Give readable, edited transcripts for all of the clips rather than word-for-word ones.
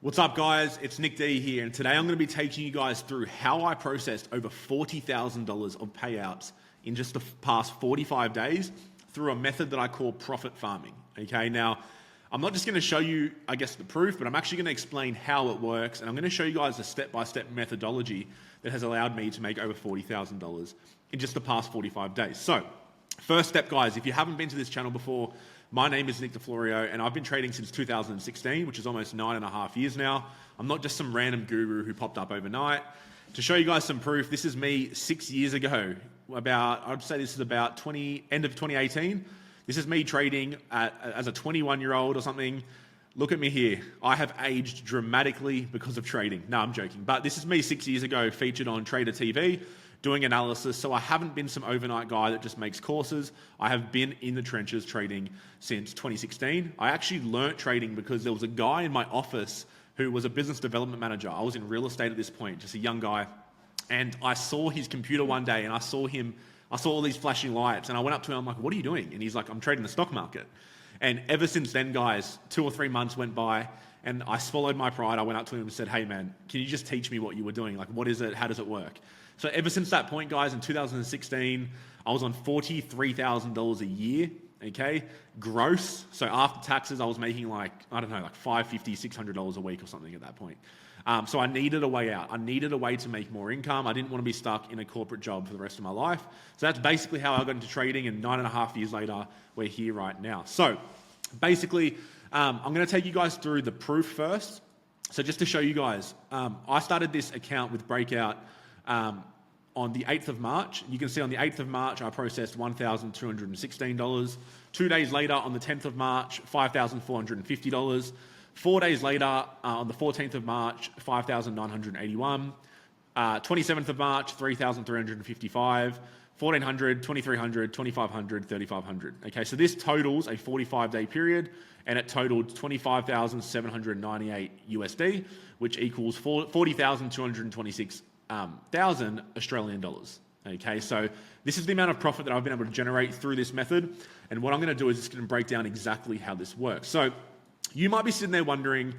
What's up, guys? It's Nick D here, and today I'm going to be taking you guys through how I processed over $40,000 of payouts in just the past 45 days through a method that I call profit farming. Okay, now I'm not just going to show you, the proof, but I'm actually going to explain how it works, and I'm going to show you guys a step-by-step methodology that has allowed me to make over $40,000 in just the past 45 days. So, first step, guys, if you haven't been to this channel before, my name is Nick Deflorio, and I've been trading since 2016, which is almost 9.5 years now. I'm not just some random guru who popped up overnight. To show you guys some proof, this is me 6 years ago. I'd say this is about end of 2018. This is me trading as a 21-year-old or something. Look at me here. I have aged dramatically because of trading. No, I'm joking. But this is me 6 years ago, featured on Trader TV, doing analysis. So I haven't been some overnight guy that just makes courses. I have been in the trenches trading since 2016. I actually learnt trading because there was a guy in my office who was a business development manager. I was in real estate at this point, just a young guy. And I saw his computer one day and I saw all these flashing lights, and I went up to him, I'm like, what are you doing? And he's like, I'm trading the stock market. And ever since then, guys, 2 or 3 months went by and I swallowed my pride. I went up to him and said, hey man, can you just teach me what you were doing? Like, what is it? How does it work? So ever since that point, guys, in 2016, I was on $43,000 a year, okay? Gross. So after taxes, I was making like $550, $600 a week or something at that point. So I needed a way out. I needed a way to make more income. I didn't want to be stuck in a corporate job for the rest of my life. So that's basically how I got into trading, and 9.5 years later, we're here right now. So basically, I'm going to take you guys through the proof first. So just to show you guys, I started this account with Breakout on the 8th of March. You can see on the 8th of March, I processed $1,216. 2 days later, on the 10th of March, $5,450. 4 days later, on the 14th of March, $5,981. 27th of March, $3,355. 1,400, 2,300, 2,500, 3,500. Okay, so this totals a 45-day period, and it totaled 25,798 USD, which equals 40,226 thousand Australian dollars. Okay, so this is the amount of profit that I've been able to generate through this method. And what I'm going to do is just going to break down exactly how this works. So you might be sitting there wondering,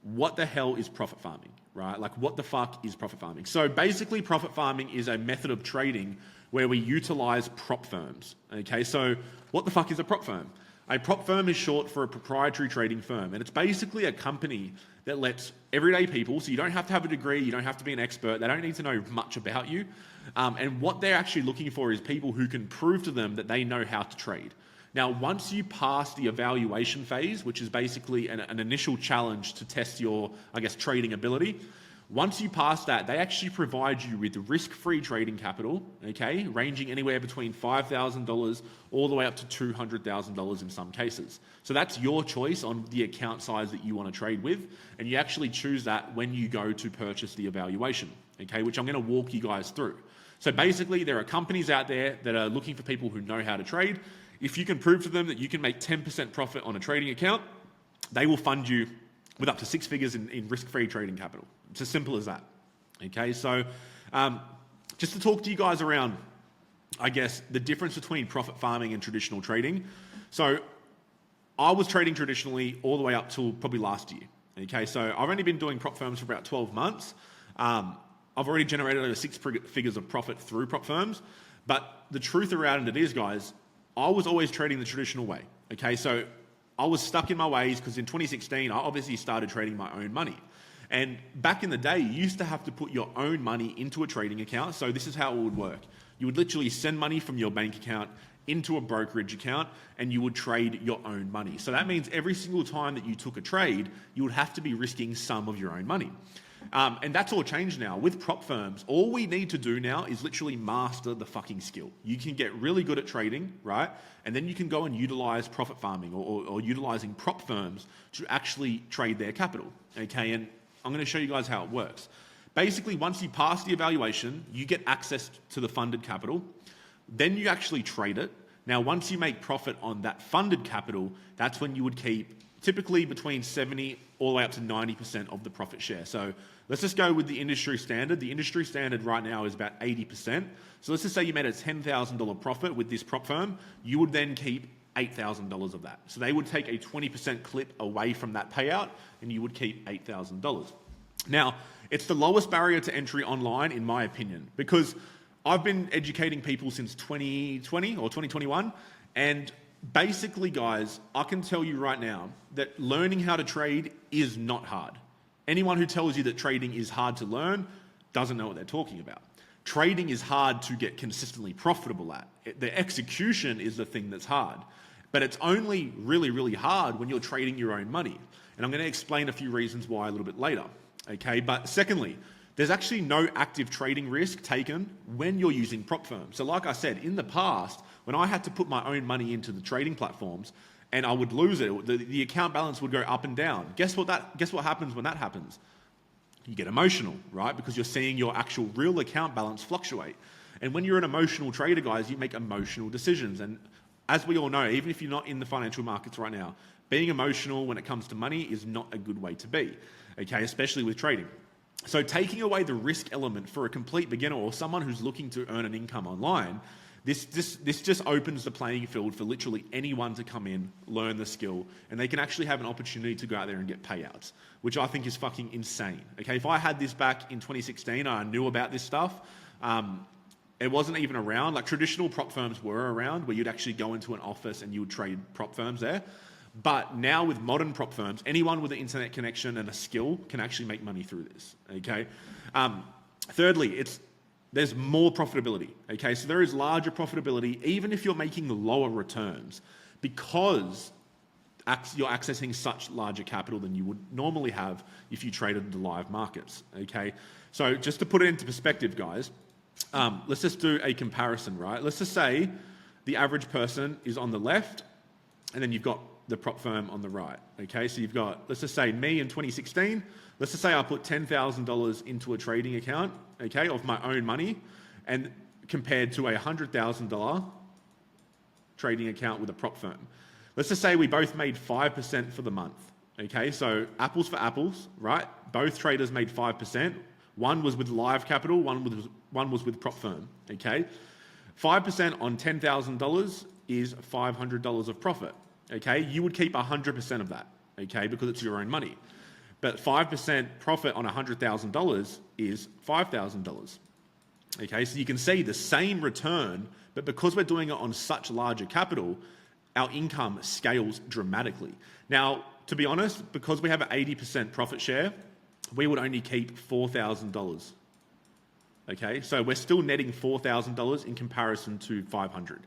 what the hell is profit farming, right? Like, what the fuck is profit farming? So basically, profit farming is a method of trading where we utilize prop firms. Okay, so what the fuck is a prop firm? A prop firm is short for a proprietary trading firm, and it's basically a company that lets everyday people, so you don't have to have a degree, you don't have to be an expert, they don't need to know much about you, and what they're actually looking for is people who can prove to them that they know how to trade. Now, once you pass the evaluation phase, which is basically an initial challenge to test your, trading ability, once you pass that, they actually provide you with risk-free trading capital, okay, ranging anywhere between $5,000 all the way up to $200,000 in some cases. So that's your choice on the account size that you want to trade with, and you actually choose that when you go to purchase the evaluation, okay, which I'm going to walk you guys through. So basically, there are companies out there that are looking for people who know how to trade. If you can prove to them that you can make 10% profit on a trading account, they will fund you with up to 6 figures in risk-free trading capital. It's as simple as that. Okay, so just to talk to you guys around, the difference between profit farming and traditional trading. So I was trading traditionally all the way up till probably last year. Okay, so I've only been doing prop firms for about 12 months. I've already generated over 6 figures of profit through prop firms. But the truth around it is, guys, I was always trading the traditional way. Okay, so I was stuck in my ways because in 2016, I obviously started trading my own money. And back in the day, you used to have to put your own money into a trading account. So this is how it would work. You would literally send money from your bank account into a brokerage account, and you would trade your own money. So that means every single time that you took a trade, you would have to be risking some of your own money. And that's all changed now. With prop firms, all we need to do now is literally master the fucking skill. You can get really good at trading, right? And then you can go and utilize profit farming or utilizing prop firms to actually trade their capital, okay? And I'm going to show you guys how it works. Basically, once you pass the evaluation, you get access to the funded capital. Then you actually trade it. Now, once you make profit on that funded capital, that's when you would keep typically between 70 all the way up to 90% of the profit share. So let's just go with the industry standard. The industry standard right now is about 80%. So let's just say you made a $10,000 profit with this prop firm. You would then keep $8,000 of that. So they would take a 20% clip away from that payout and you would keep $8,000. Now, it's the lowest barrier to entry online, in my opinion, because I've been educating people since 2020 or 2021. And basically, guys, I can tell you right now that learning how to trade is not hard. Anyone who tells you that trading is hard to learn doesn't know what they're talking about. Trading is hard to get consistently profitable at. The execution is the thing that's hard. But it's only really, really hard when you're trading your own money. And I'm going to explain a few reasons why a little bit later. Okay, but secondly, there's actually no active trading risk taken when you're using prop firms. So like I said, in the past, when I had to put my own money into the trading platforms and I would lose it, the account balance would go up and down. Guess what happens when that happens? You get emotional, right? Because you're seeing your actual real account balance fluctuate. And when you're an emotional trader, guys, you make emotional decisions. And as we all know, even if you're not in the financial markets right now, being emotional when it comes to money is not a good way to be, okay, especially with trading. So taking away the risk element for a complete beginner or someone who's looking to earn an income online, this just opens the playing field for literally anyone to come in, learn the skill, and they can actually have an opportunity to go out there and get payouts, which I think is fucking insane. Okay, if I had this back in 2016 and I knew about this stuff, it wasn't even around. Like traditional prop firms were around where you'd actually go into an office and you would trade prop firms there. But now with modern prop firms, anyone with an internet connection and a skill can actually make money through this, okay? Thirdly, there's more profitability, okay? So there is larger profitability even if you're making lower returns because you're accessing such larger capital than you would normally have if you traded the live markets, okay? So just to put it into perspective, guys, let's just do a comparison, right? Let's just say the average person is on the left and then you've got the prop firm on the right, okay? So you've got, let's just say me in 2016, let's just say I put $10,000 into a trading account, okay, of my own money, and compared to a $100,000 trading account with a prop firm. Let's just say we both made 5% for the month, okay? So apples for apples, right? Both traders made 5%. One was with live capital, one was with prop firm, okay? 5% on $10,000 is $500 of profit. Okay, you would keep 100% of that, okay, because it's your own money. But 5% profit on $100,000 is $5,000. Okay, so you can see the same return, but because we're doing it on such larger capital, our income scales dramatically. Now, to be honest, because we have an 80% profit share, we would only keep $4,000. Okay, so we're still netting $4,000 in comparison to $500.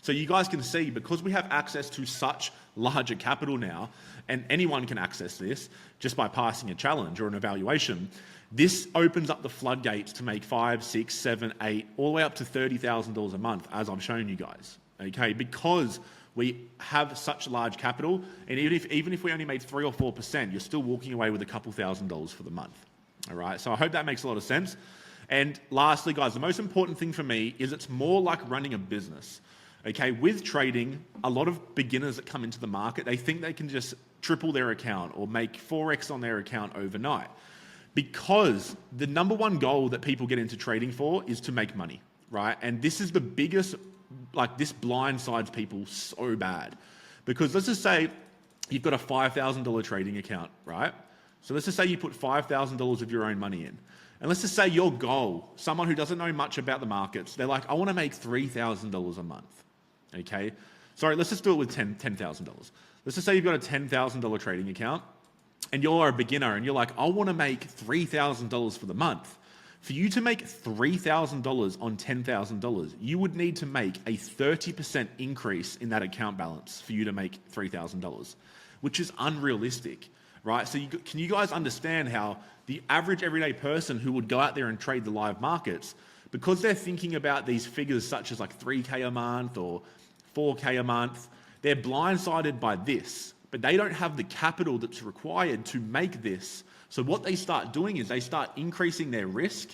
So you guys can see, because we have access to such larger capital now, and anyone can access this just by passing a challenge or an evaluation, this opens up the floodgates to make $5, $6, $7, $8, all the way up to $30,000 a month, as I've shown you guys, okay? Because we have such large capital, and even if we only made 3 or 4%, you're still walking away with a couple $1,000s for the month, all right? So I hope that makes a lot of sense. And lastly, guys, the most important thing for me is it's more like running a business. Okay, with trading, a lot of beginners that come into the market, they think they can just triple their account or make 4x on their account overnight. Because the number one goal that people get into trading for is to make money, right? And this is the biggest, like this blindsides people so bad. Because let's just say you've got a $5,000 trading account, right? So let's just say you put $5,000 of your own money in. And let's just say your goal, someone who doesn't know much about the markets, they're like, I want to make $3,000 a month. Okay, sorry, let's just do it with $10,000. Let's just say you've got a $10,000 trading account and you're a beginner and you're like, I want to make $3,000 for the month. For you to make $3,000 on $10,000, you would need to make a 30% increase in that account balance for you to make $3,000, which is unrealistic, right? So can you guys understand how the average everyday person who would go out there and trade the live markets, because they're thinking about these figures such as like 3K a month or 4K a month, they're blindsided by this, but they don't have the capital that's required to make this. So what they start doing is they start increasing their risk,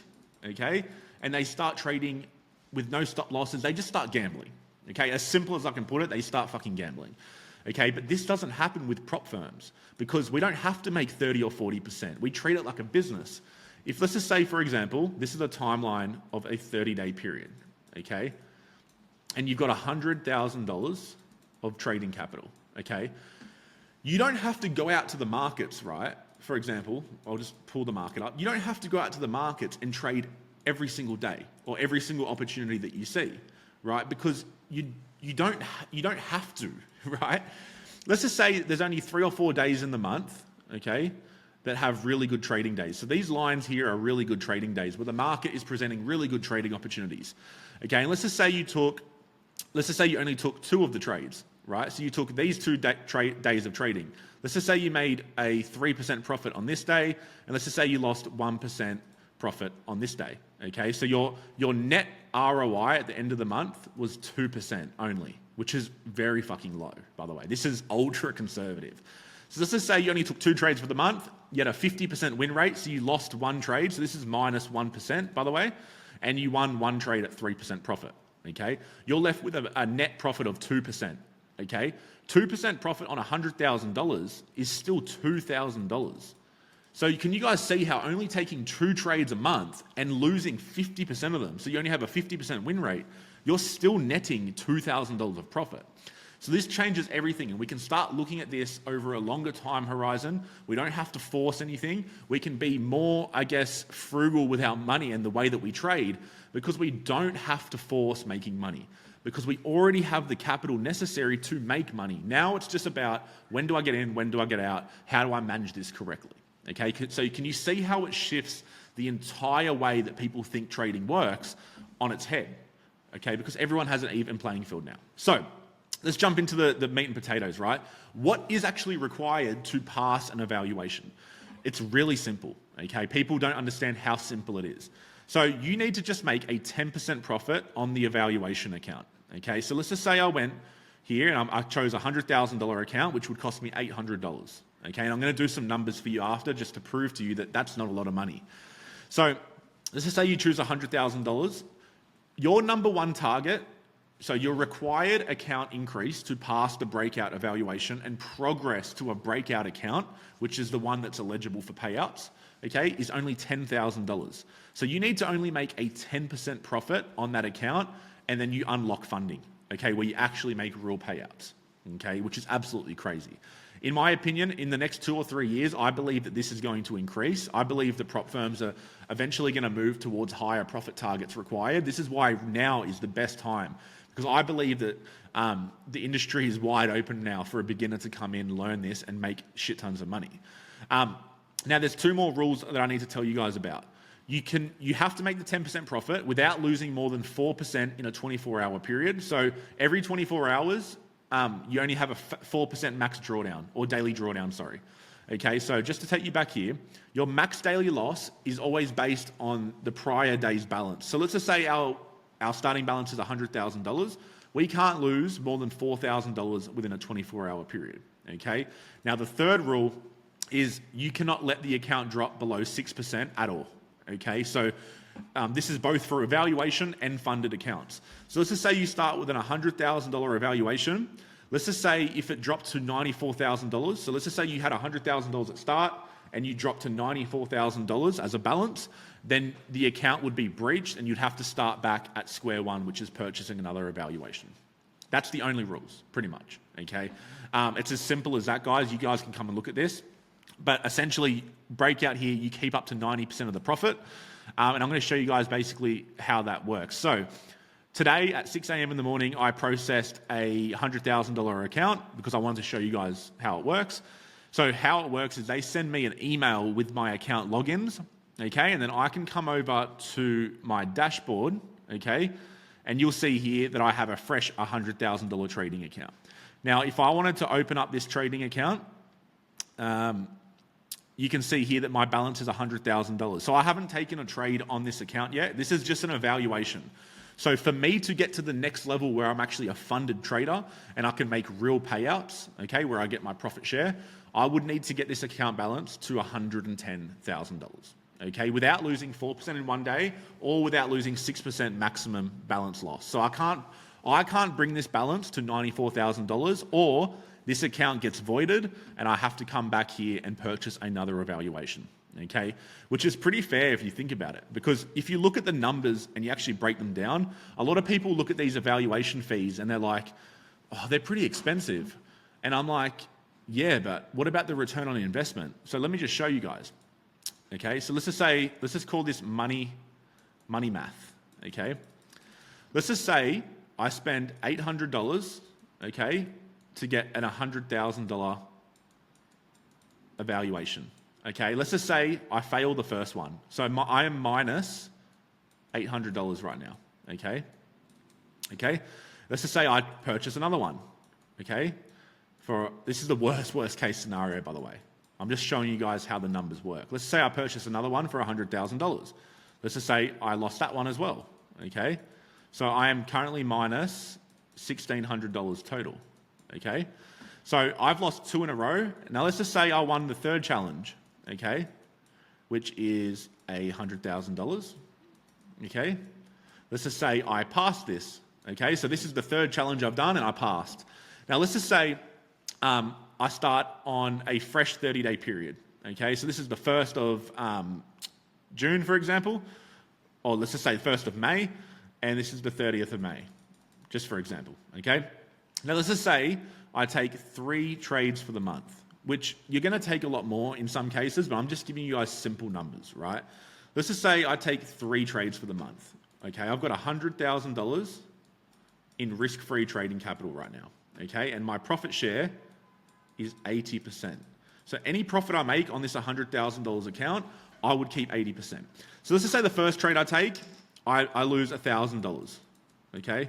okay? And they start trading with no stop losses. They just start gambling, okay? As simple as I can put it, they start fucking gambling, okay? But this doesn't happen with prop firms because we don't have to make 30 or 40%. We treat it like a business. If let's just say, for example, this is a timeline of a 30-day period, okay? And you've got $100,000 of trading capital, okay? You don't have to go out to the markets, right? For example, I'll just pull the market up. You don't have to go out to the markets and trade every single day or every single opportunity that you see, right? Because you don't have to, right? Let's just say there's only 3 or 4 days in the month, okay, that have really good trading days. So these lines here are really good trading days where the market is presenting really good trading opportunities. Okay, and let's just say you only took 2 of the trades, right? So you took these 2 days of trading. Let's just say you made a 3% profit on this day, and let's just say you lost 1% profit on this day. Okay, so your net ROI at the end of the month was 2% only, which is very fucking low, by the way. This is ultra conservative. So let's just say you only took 2 trades for the month, you had a 50% win rate, so you lost 1 trade, so this is minus 1%, by the way, and you won 1 trade at 3% profit, okay? You're left with a net profit of 2%, okay? 2% profit on $100,000 is still $2,000. So can you guys see how only taking 2 trades a month and losing 50% of them, so you only have a 50% win rate, you're still netting $2,000 of profit. So this changes everything, and we can start looking at this over a longer time horizon. We don't have to force anything. We can be more, I guess, frugal with our money and the way that we trade because we don't have to force making money because we already have the capital necessary to make money. Now it's just about when do I get in, when do I get out, how do I manage this correctly? Okay, so can you see how it shifts the entire way that people think trading works on its head? Okay, because everyone has an even playing field now. So let's jump into the meat and potatoes, right? What is actually required to pass an evaluation? It's really simple, okay? People don't understand how simple it is. So you need to just make a 10% profit on the evaluation account, okay? So let's just say I went here and I chose a $100,000 account, which would cost me $800, okay? And I'm going to do some numbers for you after just to prove to you that that's not a lot of money. So let's just say you choose $100,000. Your number one target, so your required account increase to pass the breakout evaluation and progress to a breakout account, which is the one that's eligible for payouts, okay, is only $10,000. So you need to only make a 10% profit on that account and then you unlock funding, okay, where you actually make real payouts, okay, which is absolutely crazy. In my opinion, in the next 2 or 3 years, I believe that this is going to increase. I believe that prop firms are eventually going to move towards higher profit targets required. This is why now is the best time. Because I believe that the industry is wide open now for a beginner to come in, learn this, and make shit tons of money. Now, there's 2 more rules that I need to tell you guys about. You have to make the 10% profit without losing more than 4% in a 24-hour period. So every 24 hours, you only have a 4% max drawdown, or daily drawdown, sorry. Okay, so just to take you back here, your max daily loss is always based on the prior day's balance. So let's just say our starting balance is $100,000. We can't lose more than $4,000 within a 24-hour period, okay? Now, the third rule is you cannot let the account drop below 6% at all, okay? So this is both for evaluation and funded accounts. So let's just say you start with an $100,000 evaluation. Let's just say if it dropped to $94,000, so let's just say you had $100,000 at start and you dropped to $94,000 as a balance, then the account would be breached and you'd have to start back at square one, which is purchasing another evaluation. That's the only rules, pretty much, okay? It's as simple as that, guys. You guys can come and look at this. But essentially, breakout here, you keep up to 90% of the profit. And I'm going to show you guys basically how that works. So today at 6 a.m. in the morning, I processed a $100,000 account because I wanted to show you guys how it works. So how it works is they send me an email with my account logins, okay, and then I can come over to my dashboard, okay, and you'll see here that I have a fresh $100,000 trading account. Now, if I wanted to open up this trading account, you can see here that my balance is $100,000. So I haven't taken a trade on this account yet. This is just an evaluation. So for me to get to the next level where I'm actually a funded trader and I can make real payouts, okay, where I get my profit share, I would need to get this account balance to $110,000, okay, without losing 4% in one day or without losing 6% maximum balance loss. So I can't bring this balance to $94,000 or this account gets voided and I have to come back here and purchase another evaluation, okay, which is pretty fair if you think about it, because if you look at the numbers and you actually break them down, a lot of people look at these evaluation fees and they're like, oh, they're pretty expensive. And I'm like, yeah, but what about the return on investment? So let me just show you guys. Okay, so let's just call this money math. Okay, let's just say I spend $800, okay, to get an $100,000 evaluation. Okay, let's just say I fail the first one. So I am minus $800 right now. Okay, let's just say I purchase another one. Okay, this is the worst case scenario, by the way. I'm just showing you guys how the numbers work. Let's say I purchase another one for $100,000. Let's just say I lost that one as well. Okay, so I am currently minus $1,600 total. Okay, so I've lost 2 in a row. Now let's just say I won the third challenge. Okay, which is $100,000. Okay, let's just say I passed this. Okay, so this is the third challenge I've done and I passed. Now let's just say I start on a fresh 30-day period. Okay, so this is the 1st of June, for example, or let's just say the 1st of May, and this is the 30th of May, just for example. Okay, now let's just say I take 3 trades for the month, which you're going to take a lot more in some cases, but I'm just giving you guys simple numbers, right? Let's just say I take 3 trades for the month. Okay, I've got $100,000 in risk-free trading capital right now. Okay, and my profit share is 80%. So any profit I make on this $100,000 account, I would keep 80%. So let's just say the first trade I take, I lose $1,000, okay,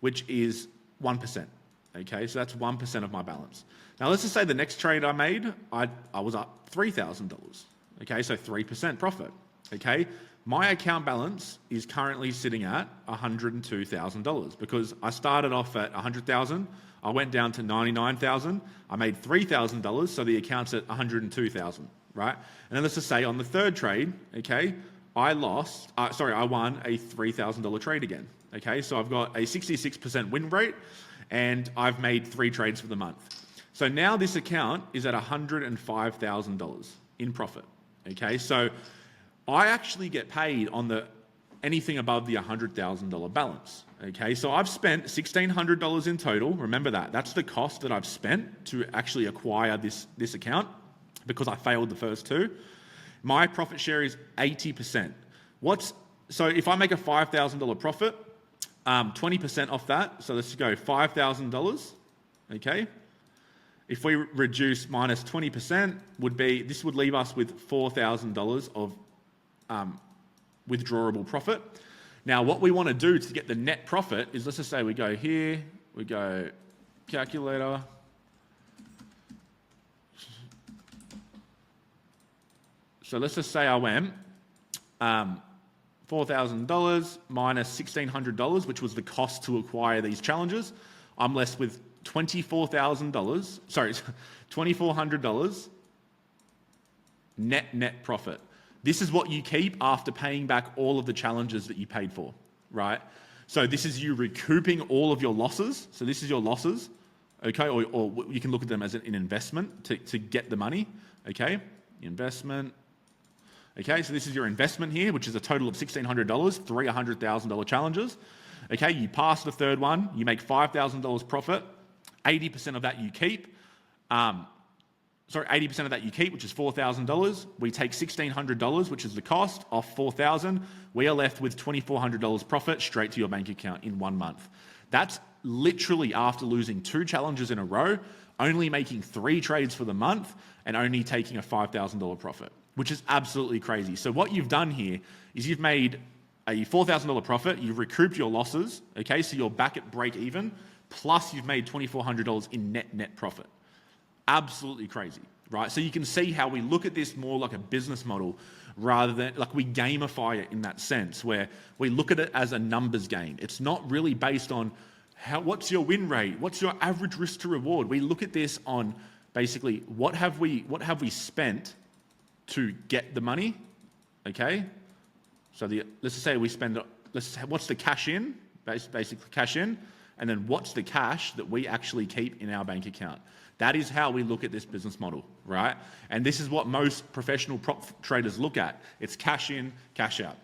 which is 1%. Okay, so that's 1% of my balance. Now let's just say the next trade I made, I was up $3,000. Okay, so 3% profit. Okay, my account balance is currently sitting at $102,000 because I started off at $100,000, I went down to $99,000, I made $3,000, so the account's at $102,000, right? And then let's just say on the third trade, okay, I won a $3,000 trade again. Okay, so I've got a 66% win rate and I've made 3 trades for the month. So now this account is at $105,000 in profit. Okay, so I actually get paid on anything above the $100,000 balance. Okay, so I've spent $1,600 in total. Remember that. That's the cost that I've spent to actually acquire this account because I failed the first 2. My profit share is 80%. So if I make a $5,000 profit, 20% off that, so let's go $5,000, okay? If we reduce minus 20%, this would leave us with $4,000 of withdrawable profit. Now, what we want to do to get the net profit is, let's just say we go here, we go calculator. So let's just say I went $4,000 minus $1,600, which was the cost to acquire these challenges. I'm left with $2,400 net profit. This is what you keep after paying back all of the challenges that you paid for, right? So this is you recouping all of your losses. So this is your losses, okay? Or you can look at them as an investment to get the money, okay? Investment. Okay, so this is your investment here, which is a total of $1,600, 3 $100,000 challenges. Okay, you pass the third one, you make $5,000 profit, 80% of that you keep. 80% of that you keep, which is $4,000. We take $1,600, which is the cost, off $4,000. We are left with $2,400 profit straight to your bank account in 1 month. That's literally after losing 2 challenges in a row, only making 3 trades for the month, and only taking a $5,000 profit, which is absolutely crazy. So what you've done here is you've made a $4,000 profit, you've recouped your losses, okay, so you're back at break even, plus you've made $2,400 in net profit. Absolutely crazy, right? So you can see how we look at this more like a business model rather than, like, we gamify it in that sense where we look at it as a numbers game. It's not really based on what's your win rate, what's your average risk to reward. We look at this on basically what have we spent to get the money, okay? So let's just say we spend, what's the cash in, basically cash in, and then what's the cash that we actually keep in our bank account. That is how we look at this business model, right? And this is what most professional prop traders look at. It's cash in, cash out.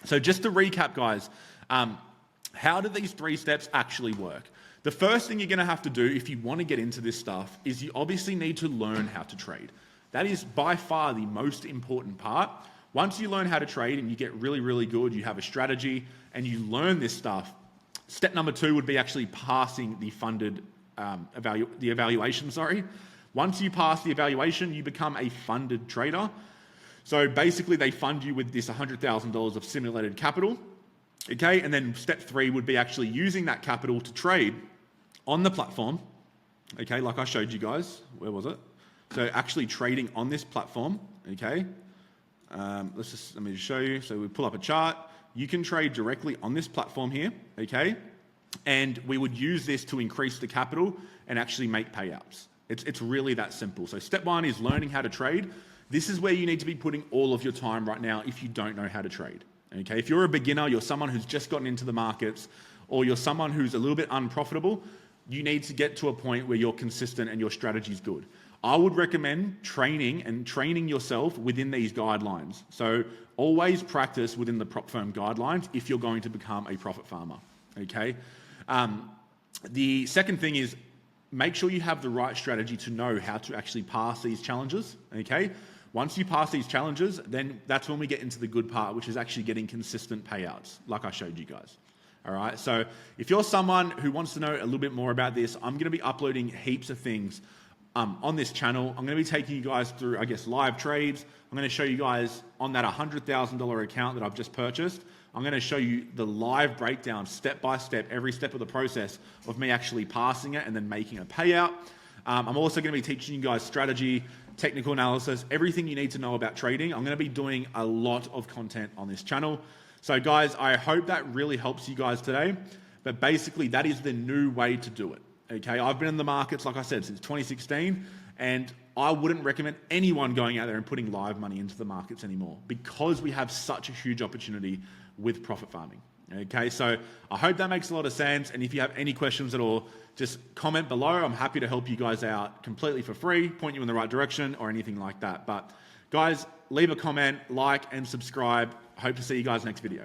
So just to recap, guys, how do these 3 steps actually work? The first thing you're going to have to do if you want to get into this stuff is you obviously need to learn how to trade. That is by far the most important part. Once you learn how to trade and you get really, really good, you have a strategy and you learn this stuff, step number 2 would be actually passing the funded evaluation. Once you pass the evaluation, you become a funded trader. So basically they fund you with this $100,000 of simulated capital. Okay, and then step 3 would be actually using that capital to trade on the platform. Okay, like I showed you guys. Where was it? So actually trading on this platform. Okay, let me just show you. So we pull up a chart. You can trade directly on this platform here. Okay, and we would use this to increase the capital and actually make payouts. It's really that simple. So step 1 is learning how to trade. This is where you need to be putting all of your time right now if you don't know how to trade. Okay, if you're a beginner, you're someone who's just gotten into the markets, or you're someone who's a little bit unprofitable, you need to get to a point where you're consistent and your strategy is good. I would recommend training yourself within these guidelines. So always practice within the prop firm guidelines if you're going to become a profit farmer. Okay. The second thing is make sure you have the right strategy to know how to actually pass these challenges. Okay. Once you pass these challenges, then that's when we get into the good part, which is actually getting consistent payouts, like I showed you guys. All right, so if you're someone who wants to know a little bit more about this, I'm going to be uploading heaps of things on this channel. I'm going to be taking you guys through, I guess, live trades. I'm going to show you guys on that $100,000 account that I've just purchased. I'm going to show you the live breakdown, step by step, every step of the process of me actually passing it and then making a payout. I'm also going to be teaching you guys strategy, technical analysis, everything you need to know about trading. I'm going to be doing a lot of content on this channel. So guys, I hope that really helps you guys today. But basically, that is the new way to do it. Okay, I've been in the markets, like I said, since 2016, and I wouldn't recommend anyone going out there and putting live money into the markets anymore because we have such a huge opportunity with profit farming. Okay, so I hope that makes a lot of sense. And if you have any questions at all, just comment below. I'm happy to help you guys out completely for free, point you in the right direction or anything like that. But guys, leave a comment, like and subscribe. Hope to see you guys next video.